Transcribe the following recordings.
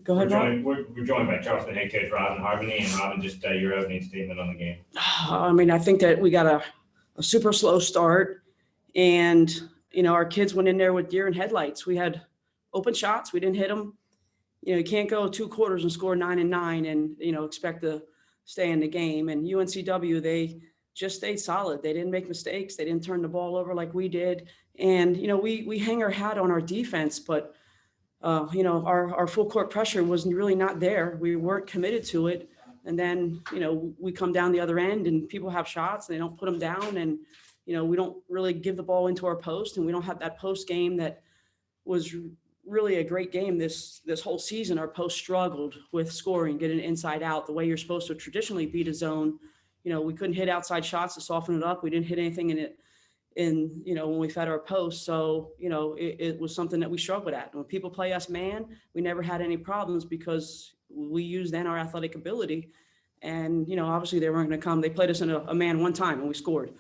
Go ahead, Rob. We're joined by Charleston head coach Robin Harvey, and Robin, just your opening statement on the game. I mean, I think that we got a super slow start, and our kids went in there with deer in headlights. We had open shots, we didn't hit them. You can't go 2 quarters and score 9 and 9 and expect to stay in the game. And UNCW, they just stayed solid. They didn't make mistakes. They didn't turn the ball over like we did. And we hang our hat on our defense, but our full court pressure was really not there. We weren't committed to it. And then, we come down the other end and people have shots and they don't put them down. And, we don't really give the ball into our post, and we don't have that post game that was really a great game this whole season. Our post struggled with scoring, getting inside out the way you're supposed to traditionally beat a zone. We couldn't hit outside shots to soften it up. We didn't hit anything in it when we fed our post. So, it was something that we struggled at. And when people play us man, we never had any problems because we used then our athletic ability. And, obviously they weren't going to come. They played us in a man one time and we scored.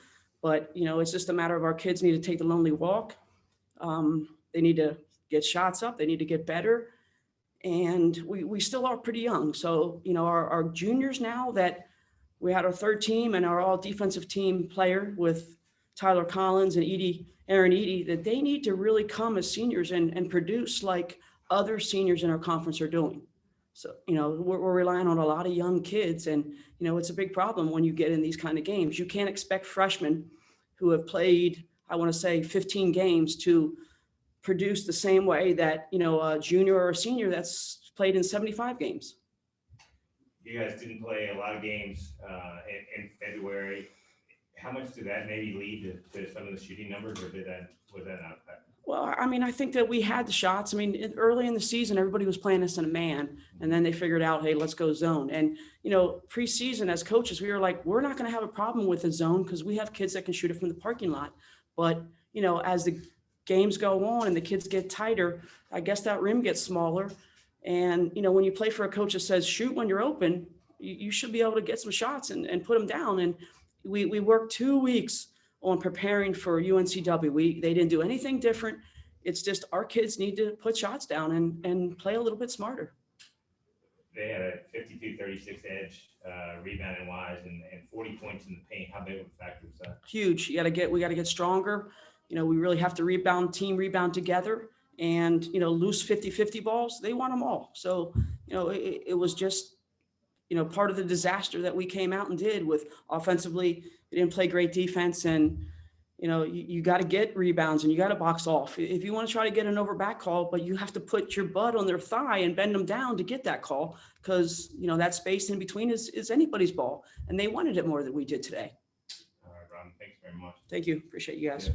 But, it's just a matter of our kids need to take the lonely walk. They need to get shots up. They need to get better. And we still are pretty young. So, our juniors now that we had our third team and our all defensive team player with Tyler Collins and Aaron Edie, that they need to really come as seniors and produce like other seniors in our conference are doing. So, we're relying on a lot of young kids, and, it's a big problem when you get in these kind of games. You can't expect freshmen who have played, I want to say 15 games to produce the same way that, a junior or a senior that's played in 75 games. You guys didn't play a lot of games in February. How much did that maybe lead to some of the shooting numbers, or was that not effective? Well, I mean, I think that we had the shots. I mean, early in the season, everybody was playing us in a man, and then they figured out, hey, let's go zone. And, preseason as coaches, we were like, we're not going to have a problem with a zone because we have kids that can shoot it from the parking lot. But, as the games go on and the kids get tighter, I guess that rim gets smaller. And, when you play for a coach that says, shoot when you're open, you should be able to get some shots and put them down. And we worked 2 weeks on preparing for UNCW. They didn't do anything different. It's just our kids need to put shots down and play a little bit smarter. They had a 52-36 edge rebounding wise and 40 points in the paint. How big of a factor was that? Huge. We got to get stronger. We really have to team rebound together, and, loose 50-50 balls, they want them all. So, it was just, part of the disaster that we came out and did with offensively. We didn't play great defense, and, you got to get rebounds and you got to box off. If you want to try to get an over back call, but you have to put your butt on their thigh and bend them down to get that call, because, that space in between is anybody's ball, and they wanted it more than we did today. All right, Ron, thanks very much. Thank you. Appreciate you guys. Yeah.